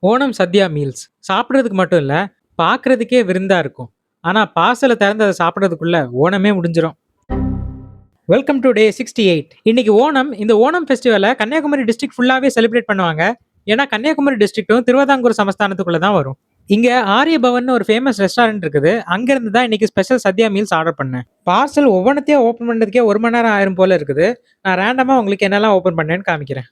Onam Sathya meals சாப்பிடுறதுக்கு மட்டும் இல்ல, பார்க்கறதுக்கே விருந்தா இருக்கும். ஆனா பார்சல திறந்து அத சாப்பிடுறதுக்குள்ள ஓணமே முடிஞ்சிரும். Welcome to day 68. இன்னைக்கு ஓணம். இந்த ஓணம் ஃபெஸ்டிவல கன்னியாகுமரி டிஸ்ட்ரிக்ட் ஃபுல்லாவே செலிப்ரேட் பண்ணுவாங்க. ஏன்னா கன்னியாகுமரி டிஸ்ட்ரிக்ட்டும் திருவிதாங்கூர் சமஸ்தானத்துக்குள்ள தான் வரும். இங்க ஆரிய பவன்னு ஒரு ஃபேமஸ் ரெஸ்டாரண்ட் இருக்குது. அங்க இருந்து தான் இன்னைக்கு ஸ்பெஷல் சத்யா மீல்ஸ் ஆர்டர் பண்ணேன். பார்சல் ஒவ்வொன்னத்தையும் ஓப்பன் பண்றதுக்கே 1 மணி நேரம் ஆயிரும் போல இருக்குது. நான் ரேண்டமா உங்களுக்கு என்னெல்லாம் ஓப்பன் பண்ணேன்னு காமிக்கிறேன்.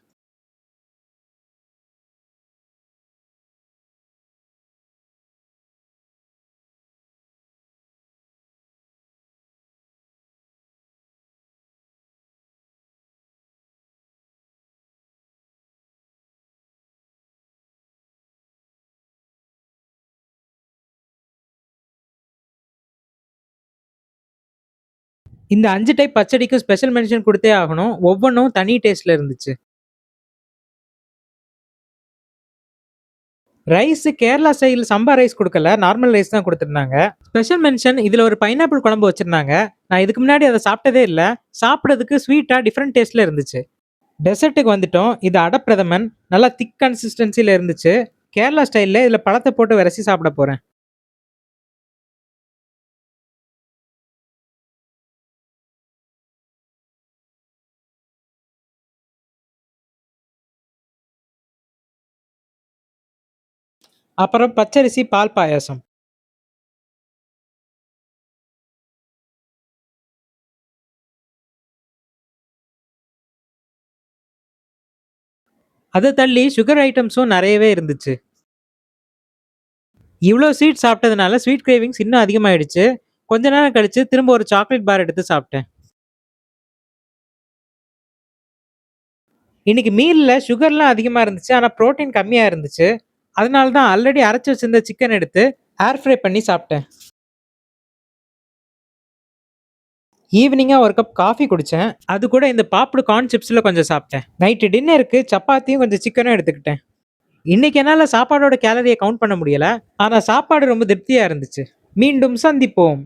இந்த 5 டைப் பச்சடிக்கும் ஸ்பெஷல் மென்ஷன் குடுத்தே ஆகணும். ஒவ்வொன்னும் தனி டேஸ்ட்ல இருந்துச்சு. ரைஸ் கேரளா ஸ்டைல் சம்பா ரைஸ் குடுக்கல. நார்மல் ரைஸ் தான் குடுத்திருந்தாங்க. ஸ்பெஷல் மென்ஷன் இதுல ஒரு பைனாப்பிள் குழம்பு வச்சிருந்தாங்க. நான் இதுக்கு முன்னாடி அத சாப்பிட்டதே இல்ல. சாப்பிடுறதுக்கு ஸ்வீட்டா டிஃபரண்ட் டேஸ்ட்ல இருந்துச்சு. டெசர்ட்டுக்கு வந்துட்டோம். இது அடப்பிரதமன். நல்லா திக் கன்சிஸ்டன்சில இருந்துச்சு. கேரளா ஸ்டைல்ல இதுல பழத்த போட்டு வெரசி சாப்பிட போறேன். அப்புறம் பச்சரிசி பால் பாயாசம். அத தள்ளி சுகர் ஐட்டம்ஸும் நெறையவே இருந்துச்சு. இவ்ளோ ஸ்வீட் சாப்பிட்டதுனால ஸ்வீட் கிரேவிங்ஸ் இன்னும் அதிகமாயிடுச்சு. கொஞ்ச நேரம் கழிச்சு திரும்ப ஒரு சாக்லேட் பார் எடுத்து சாப்பிட்டேன். இன்னைக்கு மீல்ல சுகர்லாம் அதிகமா இருந்துச்சு. ஆனா புரோட்டீன் கம்மியா இருந்துச்சு. அதனால தான் ஆல்ரெடி அரைச்சு வச்சிருந்த சிக்கன் எடுத்து ஏர் ஃப்ரை பண்ணி சாப்பிட்டேன். ஈவினிங்கா ஒரு கப் காஃபி குடிச்சேன். அது கூட இந்த பாப்டு கார்ன் சிப்ஸ்ல கொஞ்சம் சாப்பிட்டேன். நைட்டு டின்னருக்கு சப்பாத்தியும் கொஞ்சம் சிக்கனும் எடுத்துக்கிட்டேன். இன்னைக்கு என்னால சாப்பாடோட கேலரிய கவுண்ட் பண்ண முடியல. ஆனா சாப்பாடு ரொம்ப திருப்தியா இருந்துச்சு. மீண்டும் சந்திப்போம்.